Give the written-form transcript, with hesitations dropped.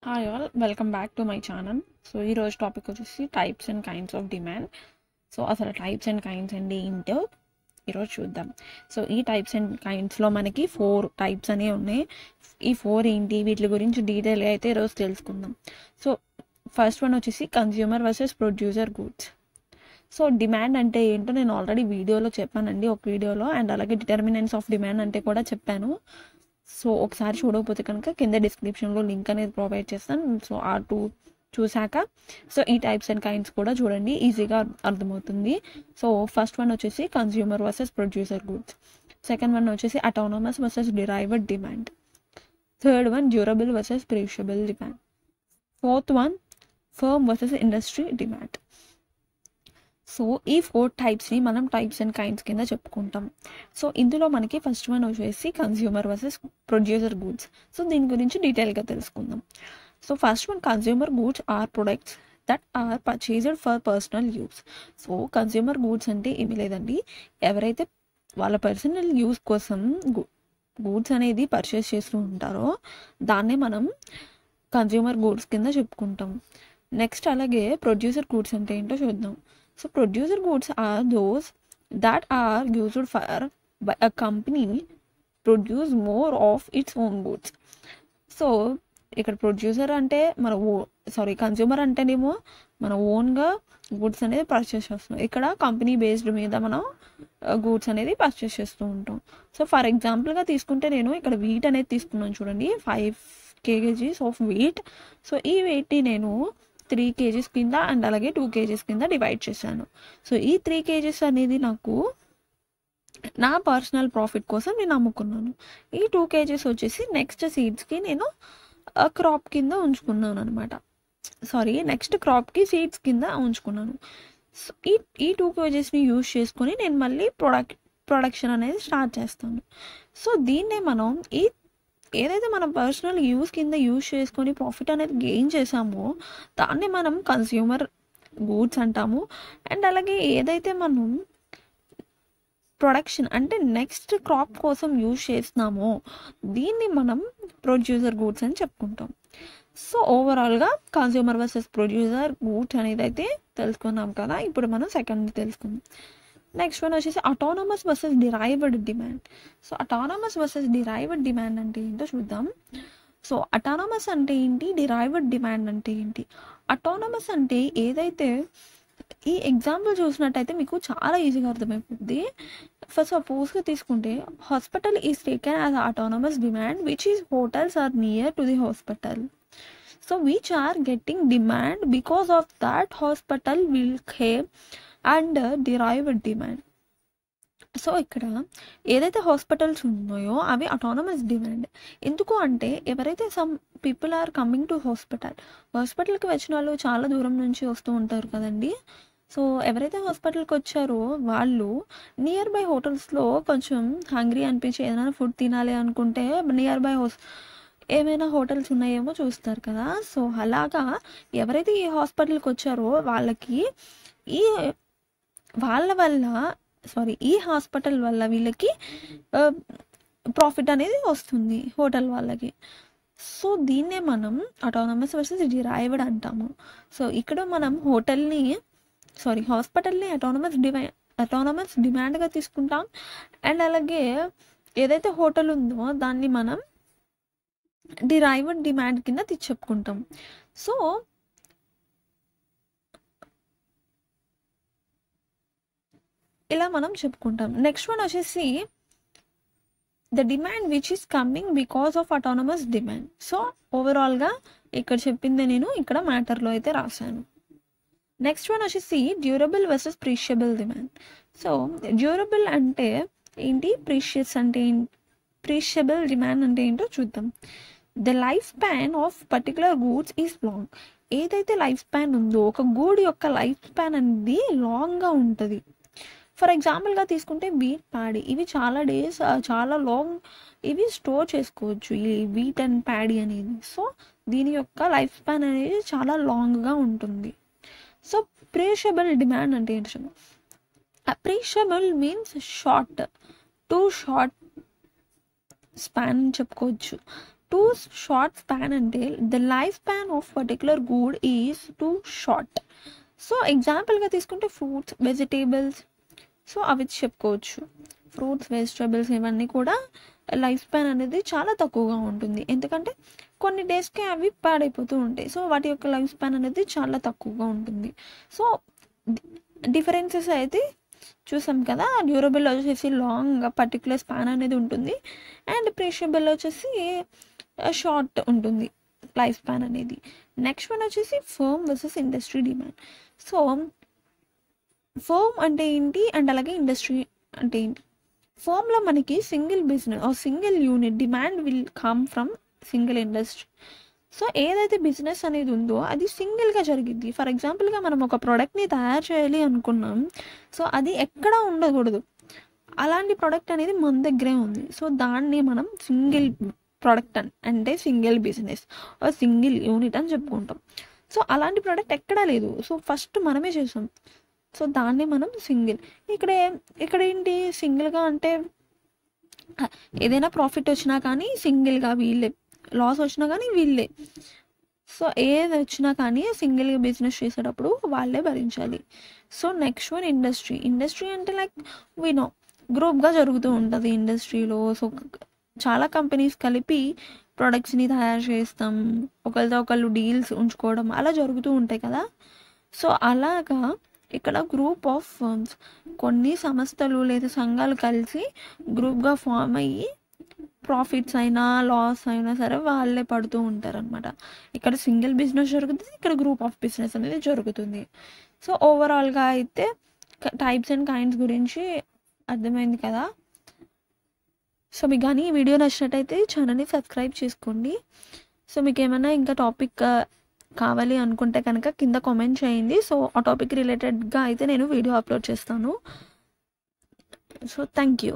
Hi all welcome back to my channel. So ఈరోజు topic వచ్చేసి types and kinds of demand. So అసలు types and kinds అండి ఏంటో ఈరోజు చూద్దాం. సో ఈ టైప్స్ అండ్ కైండ్స్లో మనకి 4 టైప్స్ అనేవి ఉన్నాయి. ఈ 4 ఏంటి, వీటి గురించి డీటెయిల్గా అయితే ఈరోజు తెలుసుకుందాం. సో ఫస్ట్ వన్ వచ్చేసి consumer versus producer goods. So demand అంటే ఏంటో నేను ఆల్రెడీ వీడియోలో చెప్పానండి, ఒక వీడియోలో, అండ్ అలాగే డిటర్మినెంట్స్ ఆఫ్ డిమాండ్ అంటే కూడా చెప్పాను. సో ఒకసారి చూడకపోతే కనుక కింద డిస్క్రిప్షన్లో లింక్ అనేది ప్రొవైడ్ చేస్తాను. సో ఆ 2 చూశాక సో ఈ టైప్స్ అండ్ కైండ్స్ కూడా చూడండి, ఈజీగా అర్థమవుతుంది. సో ఫస్ట్ వన్ వచ్చేసి consumer versus producer goods. Second one వచ్చేసి autonomous versus derived demand. Third one durable versus perishable demand. Fourth one firm versus industry demand. So ఈ 4 టైప్స్ని మనం టైప్స్ అండ్ కైండ్స్ కింద చెప్పుకుంటాం. సో ఇందులో మనకి ఫస్ట్ వన్ వచ్చేసి consumer versus producer goods. So దీని గురించి డీటెయిల్గా తెలుసుకుందాం. So first one, consumer goods are products that are purchased for personal use. So consumer goods అంటే ఏమీ లేదండి, ఎవరైతే వాళ్ళ పర్సనల్ యూస్ కోసం గూడ్స్ అనేది పర్చేస్ చేస్తూ ఉంటారో దాన్నే మనం కన్జ్యూమర్ గూడ్స్ కింద చెప్పుకుంటాం. నెక్స్ట్ అలాగే ప్రొడ్యూసర్ గూడ్స్ అంటే ఏంటో చూద్దాం. So producer goods are those that are used for by a company produce more of its own goods. So ఇక్కడ ప్రొడ్యూసర్ అంటే కన్జ్యూమర్ అంటేనేమో మన ఓన్గా గూడ్స్ అనేది పర్చేస్ చేస్తున్నాం. ఇక్కడ కంపెనీ బేస్డ్ మీద మనం గూడ్స్ అనేది పర్చేస్ చేస్తూ ఉంటాం. సో ఫర్ ఎగ్జాంపుల్గా తీసుకుంటే నేను ఇక్కడ వీట్ అనేది తీసుకున్నాను చూడండి, 5 kgs ఆఫ్ వీట్. సో ఈ వీట్ని నేను 3 kgs కింద అండ్ అలాగే 2 kgs కింద డివైడ్ చేశాను. సో ఈ 3 kgs అనేది నాకు నా పర్సనల్ ప్రాఫిట్ కోసం నేను అమ్ముకున్నాను. ఈ 2 kgs వచ్చేసి నెక్స్ట్ సీడ్స్కి నేను క్రాప్ కింద ఉంచుకున్నాను అనమాట. నెక్స్ట్ క్రాప్కి సీడ్స్ కింద ఉంచుకున్నాను. సో ఈ 2 kgsని యూజ్ చేసుకొని నేను మళ్ళీ ప్రొడక్షన్ అనేది స్టార్ట్ చేస్తాను. సో దీన్నే మనం ఏదైతే మనం పర్సనల్ యూస్ కింద యూజ్ చేసుకొని ప్రాఫిట్ అనేది గెయిన్ చేసామో దాన్ని మనం కన్స్యూమర్ గూడ్స్ అంటాము. అండ్ అలాగే ఏదైతే మనం ప్రొడక్షన్ అంటే నెక్స్ట్ క్రాప్ కోసం యూజ్ చేస్తున్నామో దీన్ని మనం ప్రొడ్యూసర్ గూడ్స్ అని చెప్పుకుంటాం. సో ఓవరాల్గా కన్స్యూమర్ వర్సెస్ ప్రొడ్యూసర్ గూడ్స్ అనేది అయితే తెలుసుకున్నాం కదా. ఇప్పుడు మనం సెకండ్ తెలుసుకుందాం. నెక్స్ట్ వన్ వచ్చేసి autonomous versus derived demand. So autonomous versus derived demand అంటే ఏంటో చూద్దాం. సో అటానమస్ అంటే ఏంటి, డిరైవ్డ్ డిమాండ్ అంటే ఏంటి? అటానమస్ అంటే ఏదైతే ఈ ఎగ్జాంపుల్ చూసినట్టయితే మీకు చాలా ఈజీగా అర్థమైపోద్ది. ఫస్ట్ సపోజ్గా తీసుకుంటే hospital is taken as autonomous demand which is hotels are near to the hospital. So which are getting demand because of that hospital will came and derived demand. So ఇక్కడ ఏదైతే hospitals ఉన్నాయో అవి autonomous demand. ఎందుకు అంటే ఎవరైతే some people are coming to హాస్పిటల్కి వచ్చిన వాళ్ళు చాలా దూరం నుంచి వస్తూ ఉంటారు కదండి. సో ఎవరైతే హాస్పిటల్కి వచ్చారో వాళ్ళు నియర్ బై హోటల్స్లో కొంచెం హంగ్రీ అనిపించి ఏదైనా ఫుడ్ తినాలి అనుకుంటే నియర్ బై ఏమైనా హోటల్స్ ఉన్నాయేమో చూస్తారు కదా. సో అలాగా ఎవరైతే ఈ హాస్పిటల్కి వచ్చారో వాళ్ళకి ఈ హాస్పిటల్ వల్ల వీళ్ళకి ప్రాఫిట్ అనేది వస్తుంది హోటల్ వాళ్ళకి. సో దీన్నే మనం అటానమస్ వర్సెస్ డిరైవ్డ్ అంటాము. సో ఇక్కడ మనం హాస్పిటల్ని అటానమస్ డిమాండ్గా తీసుకుంటాం. అండ్ అలాగే ఏదైతే హోటల్ ఉందో దాన్ని మనం డిరైవ్డ్ డిమాండ్ కింద చెప్పుకుంటాం. సో ఇలా మనం చెప్పుకుంటాం. నెక్స్ట్ వన్ వచ్చేసి the demand which is coming because of autonomous demand. So ఓవరాల్గా ఇక్కడ చెప్పింది నేను ఇక్కడ మ్యాటర్లో అయితే రాశాను. నెక్స్ట్ వన్ వచ్చేసి durable versus perishable demand. So durable అంటే ఏంటి, ప్రీషియబుల్ డిమాండ్ అంటే ఏంటో చూద్దాం. The life span of particular goods is long. ఏదైతే లైఫ్ స్పాన్ ఉందో ఒక గూడ్ యొక్క లైఫ్ స్పాన్ అనేది లాంగ్గా ఉంటుంది. ఫర్ ఎగ్జాంపుల్గా తీసుకుంటే వీట్, ప్యాడీ, ఇవి చాలా డేస్ చాలా లాంగ్ ఇవి స్టోర్ చేసుకోవచ్చు ఈ వీట్ అండ్ ప్యాడీ అనేది. సో దీని యొక్క లైఫ్ స్పాన్ అనేది చాలా లాంగ్గా ఉంటుంది. సో ప్రీషియబుల్ డిమాండ్ అంటే ఏంటి? ప్రీషియబుల్ మీన్స్ షార్ట్ స్పాన్ చెప్పుకోవచ్చు. టూ షార్ట్ స్పాన్ అంటే the life span of particular good is two short. So ఎగ్జాంపుల్గా తీసుకుంటే ఫ్రూట్స్, వెజిటేబుల్స్, సో అవి చెప్పుకోవచ్చు. ఫ్రూట్స్, వెజిటేబుల్స్ ఇవన్నీ కూడా లైఫ్ స్పాన్ అనేది చాలా తక్కువగా ఉంటుంది, ఎందుకంటే కొన్ని డేస్కే అవి పాడైపోతూ ఉంటాయి. సో వాటి యొక్క లైఫ్ స్పాన్ అనేది చాలా తక్కువగా ఉంటుంది. సో డిఫరెన్సెస్ అయితే చూసాం కదా. డ్యూరబుల్ వచ్చేసి లాంగ్ పర్టికులర్ స్పాన్ అనేది ఉంటుంది, అండ్ ప్రెషబుల్ వచ్చేసి షార్ట్ ఉంటుంది లైఫ్ స్పాన్ అనేది. నెక్స్ట్ వన్ వచ్చేసి firm versus industry demand. So firm అంటే ఏంటి అండ్ అలాగే ఇండస్ట్రీ అంటే ఏంటి? ఫర్మ్లో మనకి single business or single unit demand will come from single industry. So ఏదైతే బిజినెస్ అనేది ఉందో అది సింగిల్గా జరిగిద్ది. ఫర్ ఎగ్జాంపుల్గా మనం ఒక ప్రోడక్ట్ని తయారు చేయాలి అనుకున్నాం, సో అది ఎక్కడా ఉండకూడదు. అలాంటి ప్రోడక్ట్ అనేది మన దగ్గరే ఉంది, సో దాన్ని మనం సింగిల్ ప్రోడక్ట్ అంటే సింగిల్ బిజినెస్ సింగిల్ యూనిట్ అని చెప్పుకుంటాం. సో అలాంటి ప్రోడక్ట్ ఎక్కడా లేదు, సో ఫస్ట్ మనమే చేసాం, సో దాన్ని మనం సింగిల్. ఇక్కడ ఏంటి సింగిల్గా అంటే ఏదైనా ప్రాఫిట్ వచ్చినా కానీ సింగిల్గా వీళ్ళే, లాస్ వచ్చినా కానీ వీళ్ళే. సో ఏది వచ్చినా కానీ సింగిల్గా బిజినెస్ చేసేటప్పుడు వాళ్ళే భరించాలి. So next one industry. Industry అంటే లైక్ వినో గ్రూప్గా జరుగుతూ ఉంటుంది ఇండస్ట్రీలో. సో చాలా కంపెనీస్ కలిపి ప్రొడక్ట్స్ని తయారు చేస్తాం, ఒకరితో ఒకళ్ళు డీల్స్ ఉంచుకోవడం అలా జరుగుతూ ఉంటాయి కదా. సో అలాగా ఇక్కడ గ్రూప్ ఆఫ్ ఫర్మ్స్, కొన్ని సంస్థలు లేదా సంఘాలు కలిసి గ్రూప్గా ఫామ్ అయ్యి ప్రాఫిట్స్ అయినా లాస్ అయినా సరే వాళ్ళే పడుతూ ఉంటారనమాట. ఇక్కడ సింగిల్ బిజినెస్ జరుగుతుంది, ఇక్కడ గ్రూప్ ఆఫ్ బిజినెస్ అనేది జరుగుతుంది. సో ఓవరాల్గా అయితే టైప్స్ అండ్ కైండ్స్ గురించి అర్థమైంది కదా. సో మీకు కానీ ఈ వీడియో నచ్చినట్టయితే ఛానల్ని సబ్స్క్రైబ్ చేసుకోండి. సో మీకు ఏమైనా ఇంకా టాపిక్ కావాలి అనుకుంటే కనుక కింద కామెంట్ చేయండి. సో ఆ టాపిక్ రిలేటెడ్గా అయితే నేను వీడియో అప్లోడ్ చేస్తాను. So thank you.